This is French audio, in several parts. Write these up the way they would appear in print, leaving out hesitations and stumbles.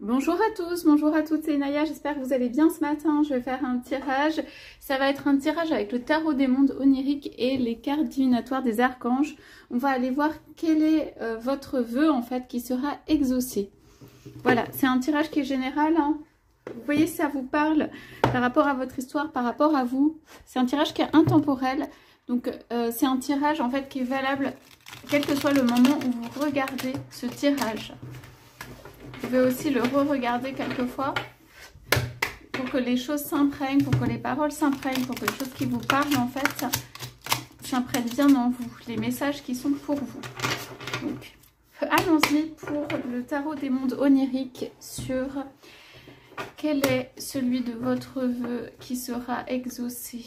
Bonjour à tous, bonjour à toutes, c'est Naya, j'espère que vous allez bien ce matin. Je vais faire un tirage, ça va être un tirage avec le tarot des mondes oniriques et les cartes divinatoires des archanges. On va aller voir quel est votre vœu en fait qui sera exaucé. Voilà, c'est un tirage qui est général, hein. Vous voyez, ça vous parle par rapport à votre histoire, par rapport à vous. C'est un tirage qui est intemporel, donc c'est un tirage en fait qui est valable quel que soit le moment où vous regardez ce tirage. Vous pouvez aussi le re-regarder quelquefois pour que les choses s'imprègnent, pour que les paroles s'imprègnent, pour que les choses qui vous parlent en fait s'imprègnent bien en vous, les messages qui sont pour vous. Donc, allons-y pour le tarot des mondes oniriques sur quel est celui de votre vœu qui sera exaucé.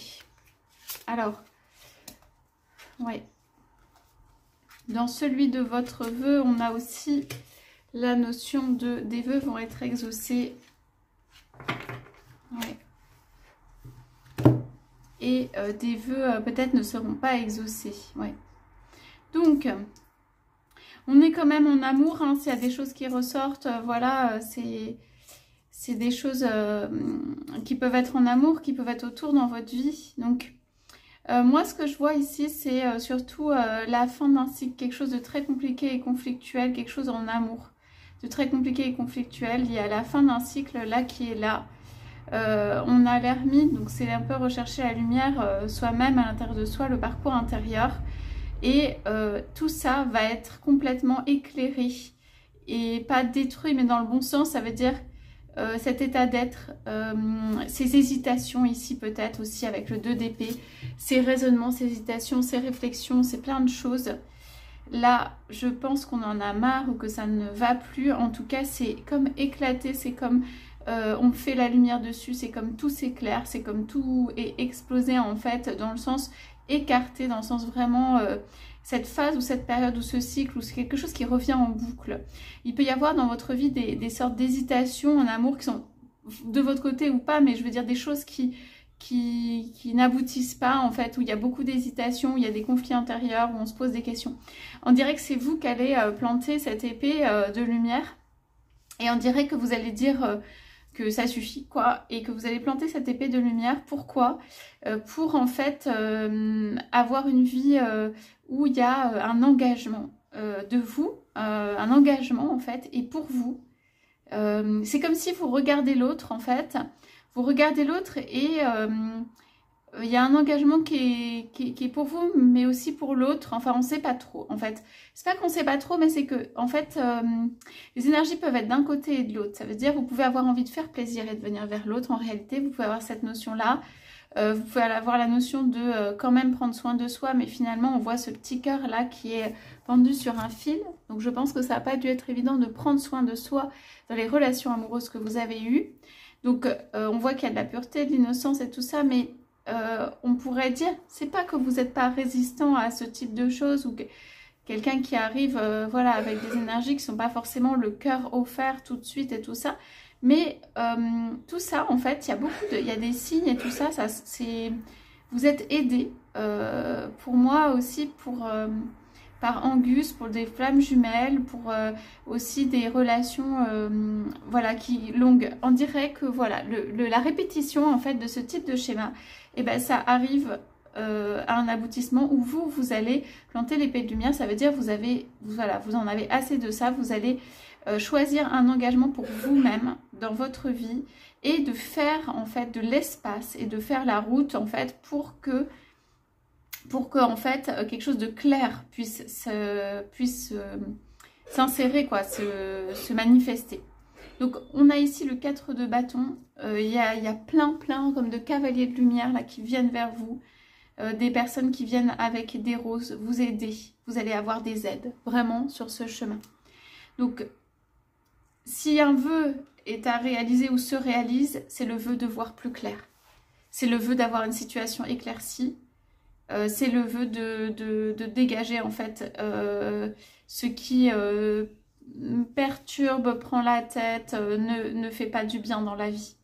Alors, ouais. Dans celui de votre vœu, on a aussi la notion de des vœux vont être exaucés. Ouais. Et des vœux peut-être ne seront pas exaucés. Ouais. Donc, on est quand même en amour. Hein, s'il y a des choses qui ressortent, voilà, c'est des choses qui peuvent être en amour, qui peuvent être autour dans votre vie. Donc, moi, ce que je vois ici, c'est surtout la fin d'un cycle, quelque chose de très compliqué et conflictuel, quelque chose en amour, de très compliqué et conflictuel. Il y a la fin d'un cycle là qui est là. On a l'ermite, donc c'est un peu rechercher la lumière soi-même à l'intérieur de soi, le parcours intérieur. Et tout ça va être complètement éclairé et pas détruit, mais dans le bon sens, ça veut dire cet état d'être, ces hésitations ici peut-être aussi avec le 2 d'épée, ces raisonnements, ces hésitations, ces réflexions, c'est plein de choses. Là, je pense qu'on en a marre ou que ça ne va plus. En tout cas, c'est comme éclaté, c'est comme on fait la lumière dessus, c'est comme tout s'éclaire, c'est comme tout est explosé en fait, dans le sens écarté, dans le sens vraiment cette phase ou cette période ou ce cycle ou c'est quelque chose qui revient en boucle. Il peut y avoir dans votre vie des sortes d'hésitations en amour qui sont de votre côté ou pas, mais je veux dire des choses qui n'aboutissent pas en fait, où il y a beaucoup d'hésitations, où il y a des conflits intérieurs, où on se pose des questions. On dirait que c'est vous qui allez planter cette épée de lumière et on dirait que vous allez dire que ça suffit quoi, et que vous allez planter cette épée de lumière. Pourquoi? Pour en fait avoir une vie où il y a un engagement de vous, un engagement en fait, et pour vous. C'est comme si vous regardez l'autre en fait, vous regardez l'autre et il y a un engagement qui est pour vous, mais aussi pour l'autre. Enfin, on ne sait pas trop, en fait. C'est pas qu'on ne sait pas trop, mais c'est que, en fait, les énergies peuvent être d'un côté et de l'autre. Ça veut dire que vous pouvez avoir envie de faire plaisir et de venir vers l'autre. En réalité, vous pouvez avoir cette notion-là. Vous pouvez avoir la notion de quand même prendre soin de soi, mais finalement, on voit ce petit cœur-là qui est pendu sur un fil. Donc, je pense que ça n'a pas dû être évident de prendre soin de soi dans les relations amoureuses que vous avez eues. Donc, on voit qu'il y a de la pureté, de l'innocence et tout ça, mais on pourrait dire, c'est pas que vous n'êtes pas résistant à ce type de choses ou que quelqu'un qui arrive voilà, avec des énergies qui sont pas forcément le cœur offert tout de suite et tout ça, mais tout ça en fait, il y a des signes et tout ça, vous êtes aidé pour moi aussi, par Angus, pour des flammes jumelles, pour aussi des relations voilà, longues. On dirait que voilà, la répétition en fait de ce type de schéma, et ben ça arrive à un aboutissement où vous allez planter l'épée de lumière. Ça veut dire vous en avez assez de ça, vous allez choisir un engagement pour vous-même dans votre vie et de faire en fait de l'espace et de faire la route en fait pour que en fait quelque chose de clair puisse s'insérer quoi, se manifester. Donc on a ici le 4 de bâton, il y a plein comme de cavaliers de lumière là qui viennent vers vous, des personnes qui viennent avec des roses vous aider, vous allez avoir des aides vraiment sur ce chemin. Donc si un vœu est à réaliser ou se réalise, c'est le vœu de voir plus clair, c'est le vœu d'avoir une situation éclaircie, c'est le vœu de dégager en fait ce qui perturbe, prend la tête, ne fait pas du bien dans la vie.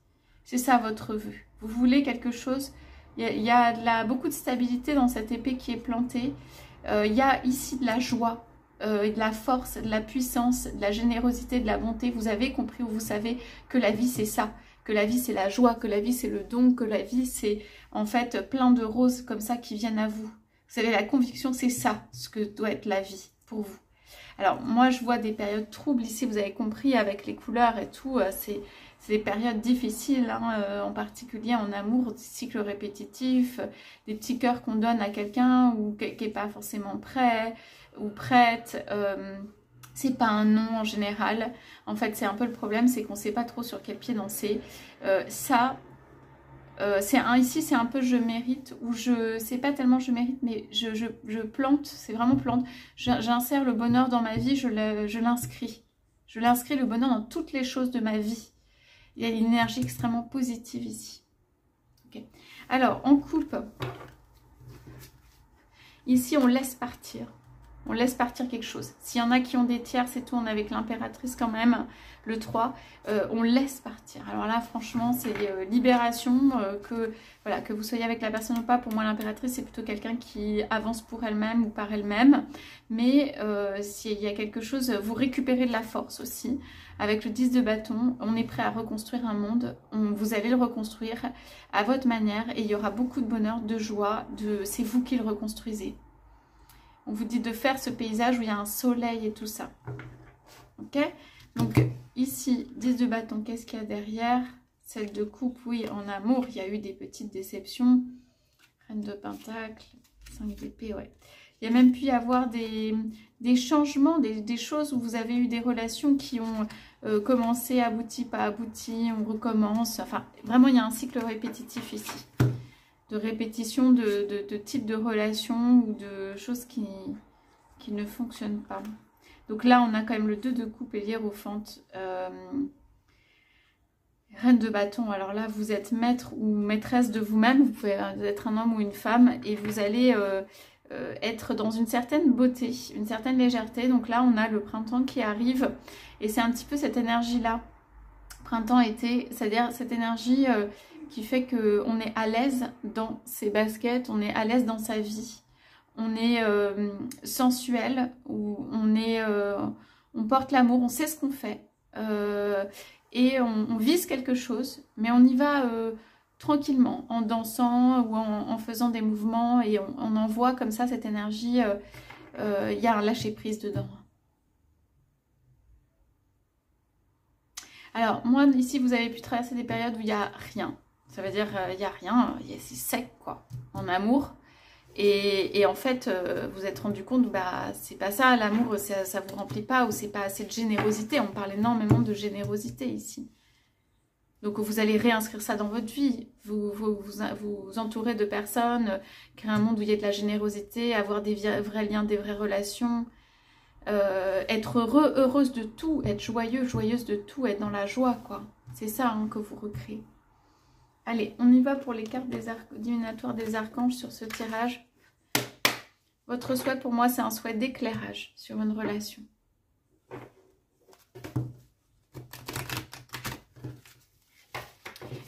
C'est ça votre vœu. Vous voulez quelque chose, il y a beaucoup de stabilité dans cette épée qui est plantée. Il y a ici de la joie. et de la force, de la puissance, de la générosité, de la bonté. Vous avez compris ou vous savez que la vie c'est ça, que la vie c'est la joie, que la vie c'est le don, que la vie c'est en fait plein de roses comme ça qui viennent à vous. Vous avez la conviction, c'est ça ce que doit être la vie pour vous. Alors moi je vois des périodes troubles ici, vous avez compris avec les couleurs et tout, c'est des périodes difficiles, hein, en particulier en amour, des cycles répétitifs, des petits cœurs qu'on donne à quelqu'un ou qui n'est pas forcément prêt ou prête. C'est pas un non en général. En fait, c'est un peu le problème, c'est qu'on ne sait pas trop sur quel pied danser. Ici, c'est un peu je mérite, ou c'est pas tellement je mérite, mais je plante, c'est vraiment plante. J'insère le bonheur dans ma vie, je l'inscris. Je l'inscris le bonheur dans toutes les choses de ma vie. Il y a une énergie extrêmement positive ici. Okay. Alors, en coupe, ici, on laisse partir. On laisse partir quelque chose. S'il y en a qui ont des tiers, c'est tout. On est avec l'impératrice quand même, le 3. On laisse partir. Alors là, franchement, c'est libération. Voilà, que vous soyez avec la personne ou pas, pour moi, l'impératrice, c'est plutôt quelqu'un qui avance pour elle-même ou par elle-même. Mais s'il y a quelque chose, vous récupérez de la force aussi. Avec le 10 de bâton, on est prêt à reconstruire un monde. Vous allez le reconstruire à votre manière. Et il y aura beaucoup de bonheur, de joie. C'est vous qui le reconstruisez. On vous dit de faire ce paysage où il y a un soleil et tout ça. Ok? Donc ici, 10 de bâton, qu'est-ce qu'il y a derrière? Celle de coupe, oui, en amour, il y a eu des petites déceptions. Reine de pentacle, 5 d'épée, ouais. Il y a même pu y avoir des changements, des choses où vous avez eu des relations qui ont commencé, abouti, pas abouti, on recommence. Enfin, vraiment, il y a un cycle répétitif ici. De répétition de types de relations ou de choses qui ne fonctionnent pas. Donc là, on a quand même le 2 de coupe et l'hiérophante. Reine de bâton. Alors là, vous êtes maître ou maîtresse de vous-même. Vous pouvez être un homme ou une femme. Et vous allez être dans une certaine beauté, une certaine légèreté. Donc là, on a le printemps qui arrive. Et c'est un petit peu cette énergie-là. Printemps-été, c'est-à-dire cette énergie... qui fait qu'on est à l'aise dans ses baskets, on est à l'aise dans sa vie, on est sensuel, ou on porte l'amour, on sait ce qu'on fait, et on vise quelque chose, mais on y va tranquillement, en dansant ou en faisant des mouvements, et on envoie comme ça cette énergie, il y a un lâcher-prise dedans. Alors, moi, ici, vous avez pu traverser des périodes où il n'y a rien. Ça veut dire il n'y a rien, c'est sec quoi, en amour. Et en fait, vous êtes rendu compte, bah c'est pas ça, l'amour, ça vous remplit pas, ou c'est pas assez de générosité. On parle énormément de générosité ici. Donc vous allez réinscrire ça dans votre vie, vous entourer de personnes, créer un monde où il y a de la générosité, avoir des vrais liens, des vraies relations, être heureux, heureuse de tout, être joyeux, joyeuse de tout, être dans la joie quoi. C'est ça hein, que vous recréez. Allez, on y va pour les cartes divinatoires des archanges sur ce tirage. Votre souhait pour moi, c'est un souhait d'éclairage sur une relation.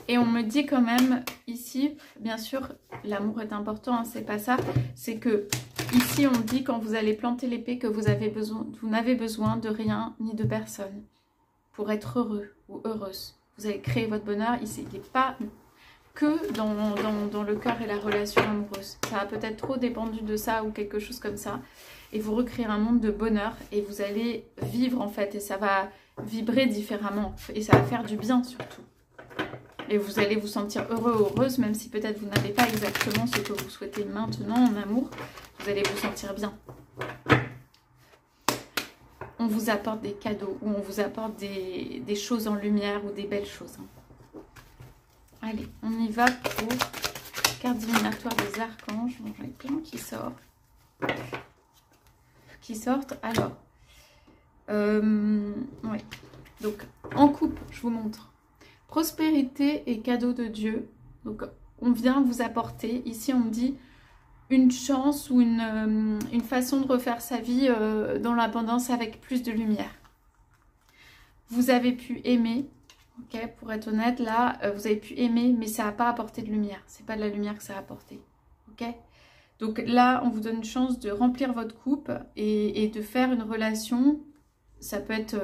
Et on me dit quand même ici, bien sûr, l'amour est important, hein, c'est pas ça. C'est que ici, on dit quand vous allez planter l'épée que vous n'avez besoin de rien ni de personne pour être heureux ou heureuse. Vous allez créer votre bonheur. Ici, il n'est pas... que dans le cœur et la relation amoureuse. Ça a peut-être trop dépendu de ça ou quelque chose comme ça. Et vous recréez un monde de bonheur et vous allez vivre en fait. Et ça va vibrer différemment. Et ça va faire du bien surtout. Et vous allez vous sentir heureux ou heureuse, même si peut-être vous n'avez pas exactement ce que vous souhaitez maintenant en amour. Vous allez vous sentir bien. On vous apporte des cadeaux ou on vous apporte des choses en lumière ou des belles choses. Allez, on y va pour carte divinatoire des archanges. Bon, j'en ai plein qui sortent. Alors, ouais. Donc, en coupe, je vous montre. Prospérité et cadeau de Dieu. Donc, on vient vous apporter. Ici, on me dit une chance ou une façon de refaire sa vie dans l'abondance avec plus de lumière. Vous avez pu aimer. Ok, pour être honnête, là, vous avez pu aimer, mais ça n'a pas apporté de lumière. C'est pas de la lumière que ça a apporté. Ok, Donc là, on vous donne une chance de remplir votre coupe et de faire une relation. Ça peut être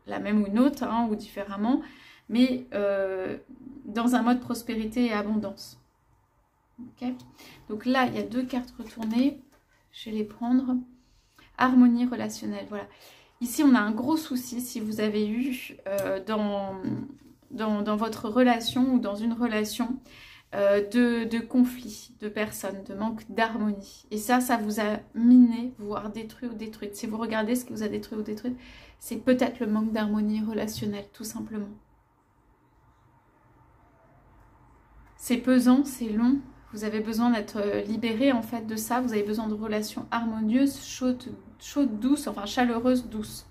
la même ou une autre, hein, ou différemment, mais dans un mode prospérité et abondance. Okay. Donc là, il y a 2 cartes retournées. Je vais les prendre. Harmonie relationnelle, voilà. Ici, on a un gros souci si vous avez eu dans votre relation ou dans une relation de conflit, de personnes, de manque d'harmonie. Et ça vous a miné, voire détruit ou détruite. Si vous regardez ce qui vous a détruit ou détruite, c'est peut-être le manque d'harmonie relationnelle, tout simplement. C'est pesant, c'est long. Vous avez besoin d'être libéré en fait de ça. Vous avez besoin de relations harmonieuses, chaudes, douces, enfin chaleureuses, douces.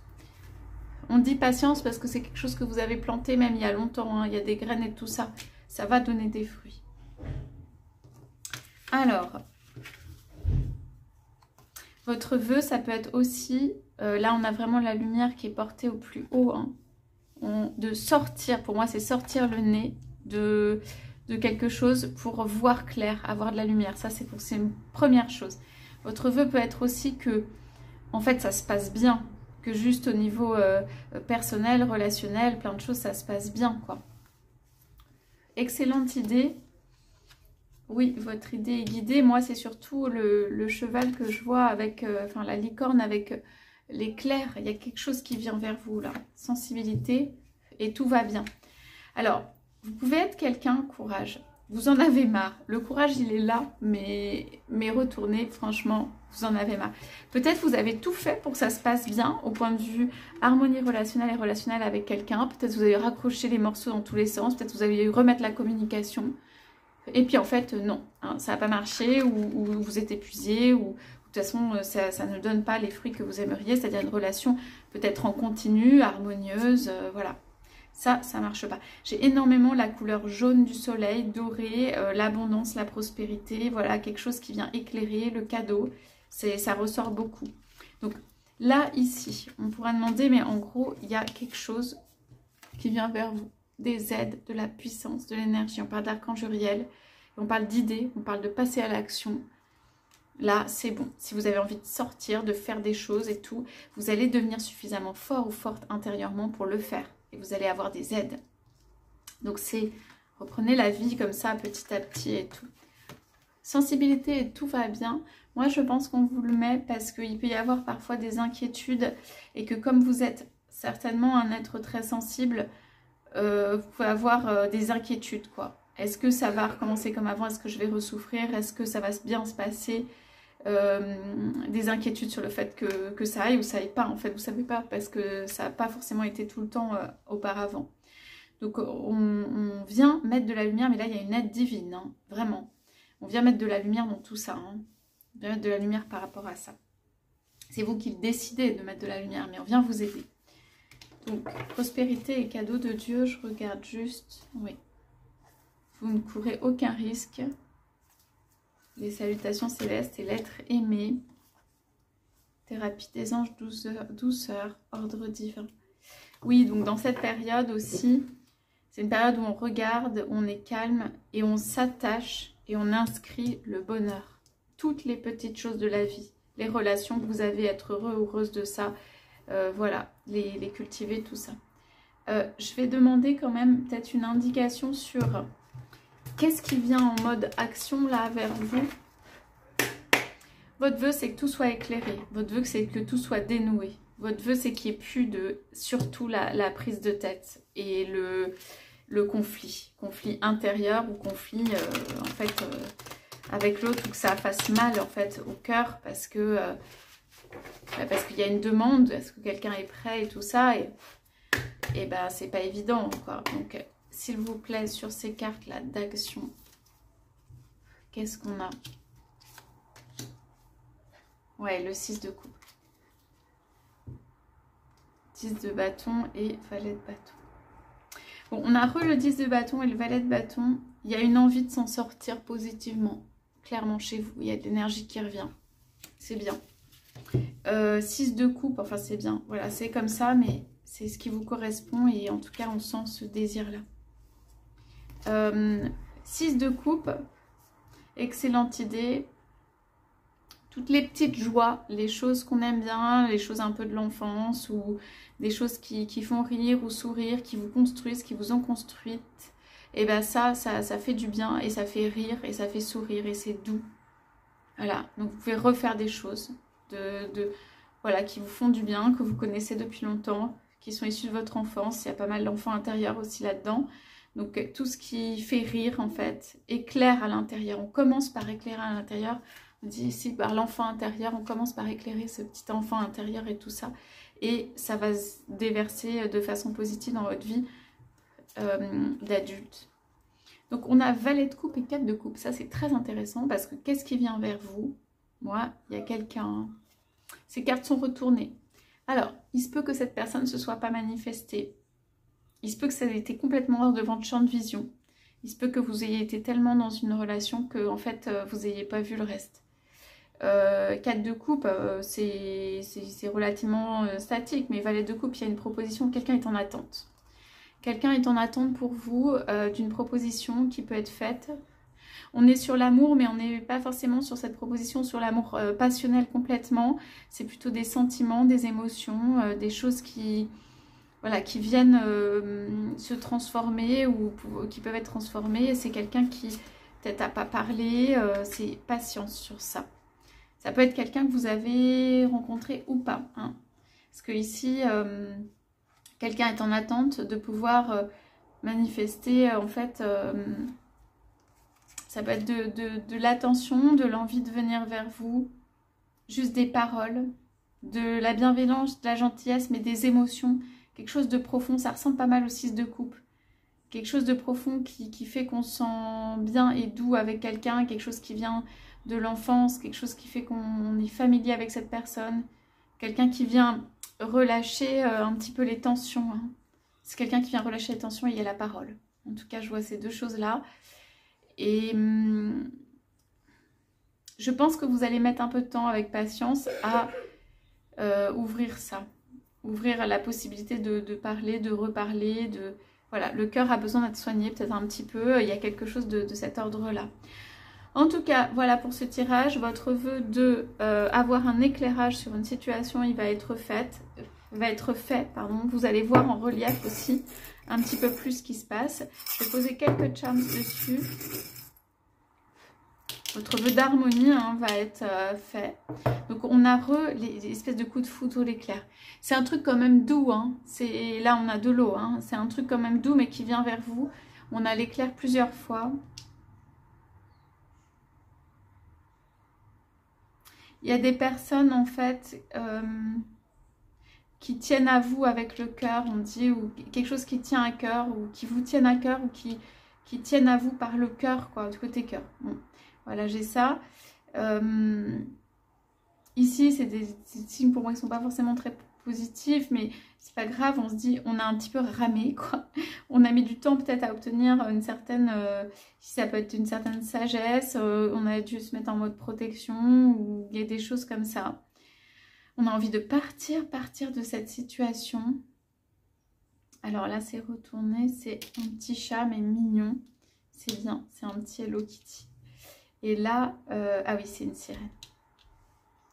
On dit patience parce que c'est quelque chose que vous avez planté même il y a longtemps. Hein. Il y a des graines et tout ça. Ça va donner des fruits. Alors, votre vœu, ça peut être aussi... là, on a vraiment la lumière qui est portée au plus haut. Hein. De sortir, pour moi, c'est sortir le nez de quelque chose pour voir clair, avoir de la lumière. Ça, c'est une première chose. Votre vœu peut être aussi que, en fait, ça se passe bien. Que juste au niveau personnel, relationnel, plein de choses, ça se passe bien, quoi. Excellente idée. Oui, votre idée est guidée. Moi, c'est surtout le cheval que je vois avec, enfin, la licorne avec l'éclair. Il y a quelque chose qui vient vers vous, là. Sensibilité, et tout va bien. Alors, vous pouvez être quelqu'un, courage. Vous en avez marre. Le courage, il est là, mais retournez, franchement, vous en avez marre. Peut-être vous avez tout fait pour que ça se passe bien, au point de vue harmonie relationnelle et relationnelle avec quelqu'un. Peut-être vous avez raccroché les morceaux dans tous les sens. Peut-être vous avez remettre la communication. Et puis en fait, non, hein, ça n'a pas marché, ou vous êtes épuisé, ou de toute façon, ça ne donne pas les fruits que vous aimeriez, c'est-à-dire une relation peut-être en continu, harmonieuse, voilà. Ça ne marche pas. J'ai énormément la couleur jaune du soleil, doré, l'abondance, la prospérité, voilà, quelque chose qui vient éclairer, le cadeau, ça ressort beaucoup. Donc là, ici, on pourra demander, mais en gros, il y a quelque chose qui vient vers vous. Des aides, de la puissance, de l'énergie. On parle d'archange Uriel, on parle d'idées, on parle de passer à l'action. Là, c'est bon. Si vous avez envie de sortir, de faire des choses et tout, vous allez devenir suffisamment fort ou forte intérieurement pour le faire. Et vous allez avoir des aides. Donc c'est, reprenez la vie comme ça, petit à petit et tout. Sensibilité et tout va bien. Moi, je pense qu'on vous le met parce qu'il peut y avoir parfois des inquiétudes et que comme vous êtes certainement un être très sensible, vous pouvez avoir des inquiétudes, quoi. Est-ce que ça va recommencer comme avant? Est-ce que je vais ressouffrir? Est-ce que ça va bien se passer? Des inquiétudes sur le fait que ça aille ou ça aille pas. En fait, vous savez pas parce que ça n'a pas forcément été tout le temps auparavant. Donc, on vient mettre de la lumière, mais là, il y a une aide divine, hein, vraiment. On vient mettre de la lumière dans tout ça. Hein. On vient mettre de la lumière par rapport à ça. C'est vous qui décidez de mettre de la lumière, mais on vient vous aider. Donc, prospérité et cadeau de Dieu, je regarde juste. Oui. Vous ne courez aucun risque. Les salutations célestes et l'être aimé. Thérapie des anges, douceur, ordre divin. Oui, donc dans cette période aussi, c'est une période où on regarde, on est calme et on s'attache et on inscrit le bonheur. Toutes les petites choses de la vie, les relations que vous avez, être heureux ou heureuse de ça. Voilà, les cultiver, tout ça. Je vais demander quand même peut-être une indication sur qu'est-ce qui vient en mode action là vers vous. Votre vœu, c'est que tout soit éclairé. Votre vœu, c'est que tout soit dénoué. Votre vœu, c'est qu'il n'y ait plus de, surtout la prise de tête et le conflit intérieur ou conflit en fait avec l'autre, ou que ça fasse mal en fait au cœur parce que parce qu'il y a une demande, est-ce que quelqu'un est prêt et tout ça, et ben c'est pas évident quoi. Donc s'il vous plaît, sur ces cartes là d'action, qu'est-ce qu'on a? Ouais, le 6 de coupe, 10 de bâton et valet de bâton. Bon, on a le 10 de bâton et le valet de bâton. Il y a une envie de s'en sortir positivement, clairement chez vous. Il y a de l'énergie qui revient, c'est bien. 6 de coupe, enfin c'est bien, voilà, c'est comme ça, mais c'est ce qui vous correspond et en tout cas on sent ce désir là. 6 de coupe, excellente idée. toutes les petites joies, les choses qu'on aime bien, les choses un peu de l'enfance ou des choses qui font rire ou sourire, qui vous construisent, qui vous ont construite, et bien ça fait du bien et ça fait rire et ça fait sourire et c'est doux. Voilà, donc vous pouvez refaire des choses voilà, qui vous font du bien, que vous connaissez depuis longtemps, qui sont issus de votre enfance. Il y a pas mal d'enfants intérieurs aussi là-dedans. Donc tout ce qui fait rire en fait, éclaire à l'intérieur. On commence par éclairer à l'intérieur. On dit ici par l'enfant intérieur, on commence par éclairer ce petit enfant intérieur et tout ça. Et ça va se déverser de façon positive dans votre vie d'adulte. Donc on a valet de coupe et 4 de coupe. Ça c'est très intéressant parce que qu'est-ce qui vient vers vous? Moi, il y a quelqu'un. Ces cartes sont retournées. Alors, il se peut que cette personne ne se soit pas manifestée. Il se peut que ça ait été complètement hors de votre champ de vision. Il se peut que vous ayez été tellement dans une relation que en fait vous n'ayez pas vu le reste. 4 de coupe, c'est relativement statique, mais valet de coupe, il y a une proposition, quelqu'un est en attente. Quelqu'un est en attente pour vous d'une proposition qui peut être faite. On est sur l'amour, mais on n'est pas forcément sur cette proposition, sur l'amour passionnel complètement. C'est plutôt des sentiments, des émotions, des choses qui, voilà, qui viennent se transformer ou qui peuvent être transformées. C'est quelqu'un qui peut-être n'a pas parlé, c'est patience sur ça. Ça peut être quelqu'un que vous avez rencontré ou pas. Hein. Parce que ici, quelqu'un est en attente de pouvoir manifester, en fait, ça peut être de l'attention, de l'envie de venir vers vous, juste des paroles, de la bienveillance, de la gentillesse, mais des émotions, quelque chose de profond. Ça ressemble pas mal au 6 de coupe. Quelque chose de profond qui fait qu'on se sent bien et doux avec quelqu'un, quelque chose qui vient de l'enfance, quelque chose qui fait qu'on est familier avec cette personne, quelqu'un qui vient relâcher un petit peu les tensions. Hein. C'est quelqu'un qui vient relâcher les tensions et il y a la parole. En tout cas, je vois ces deux choses-là. Et je pense que vous allez mettre un peu de temps avec patience à ouvrir ça. Ouvrir la possibilité de parler, de reparler, Voilà, le cœur a besoin d'être soigné peut-être un petit peu. Il y a quelque chose de cet ordre-là. En tout cas, voilà pour ce tirage. Votre vœu de avoir un éclairage sur une situation, il va être fait. Vous allez voir en relief aussi un petit peu plus ce qui se passe. Je vais poser quelques charms dessus. Votre vœu d'harmonie va être fait. Donc on a les espèces de coups de foudre, l'éclair. C'est un truc quand même doux. Hein. Là on a de l'eau. Hein. C'est un truc quand même doux mais qui vient vers vous. On a l'éclair plusieurs fois. Il y a des personnes en fait qui tiennent à vous avec le cœur, on dit, ou quelque chose qui tient à cœur, ou qui vous tiennent à cœur, ou qui tiennent à vous par le cœur, quoi, du côté cœur. Bon, voilà, j'ai ça. Ici, c'est des signes pour moi qui ne sont pas forcément très positifs, mais c'est pas grave, on se dit, on a un petit peu ramé, quoi. On a mis du temps peut-être à obtenir une certaine, ça peut être une certaine sagesse, on a dû se mettre en mode protection, ou il y a des choses comme ça. On a envie de partir de cette situation. Alors là, c'est retourné, c'est un petit chat, mais mignon. C'est bien, c'est un petit Hello Kitty. Et là, ah oui, c'est une sirène.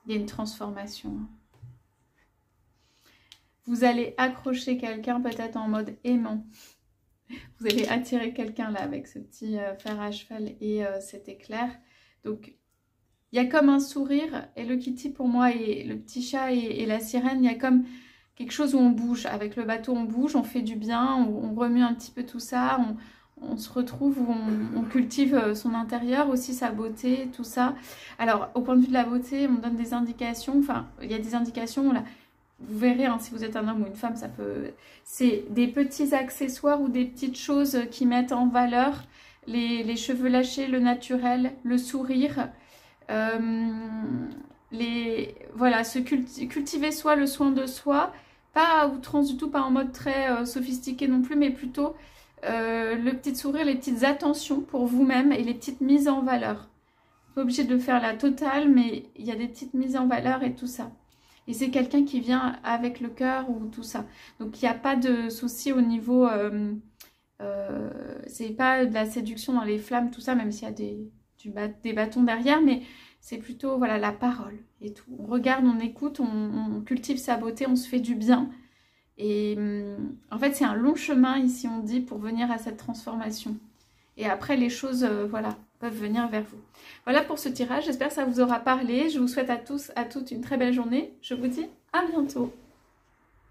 Il y a une transformation. Vous allez accrocher quelqu'un peut-être en mode aimant. Vous allez attirer quelqu'un là avec ce petit fer à cheval et cet éclair. Donc, il y a comme un sourire. Et le Kitty pour moi et le petit chat et la sirène, il y a comme quelque chose où on bouge. Avec le bateau, on bouge, on fait du bien, on remue un petit peu tout ça. On se retrouve où on cultive son intérieur, aussi sa beauté, tout ça. Alors, au point de vue de la beauté, on donne des indications. Enfin, il y a des indications là. Vous verrez, hein, si vous êtes un homme ou une femme, ça peut... C'est des petits accessoires ou des petites choses qui mettent en valeur les cheveux lâchés, le naturel, le sourire. Voilà, cultiver soi, le soin de soi. Pas à outrance du tout, pas en mode très sophistiqué non plus, mais plutôt le petit sourire, les petites attentions pour vous-même et les petites mises en valeur. Pas obligé de faire la totale, mais il y a des petites mises en valeur et tout ça. Et c'est quelqu'un qui vient avec le cœur ou tout ça. Donc il n'y a pas de souci au niveau... c'est pas de la séduction dans les flammes, tout ça, même s'il y a des bâtons derrière. Mais c'est plutôt voilà, la parole et tout. On regarde, on écoute, on cultive sa beauté, on se fait du bien. Et en fait, c'est un long chemin ici, on dit, pour venir à cette transformation. Et après, les choses, voilà, peuvent venir vers vous. Voilà pour ce tirage. J'espère que ça vous aura parlé. Je vous souhaite à tous, à toutes une très belle journée. Je vous dis à bientôt.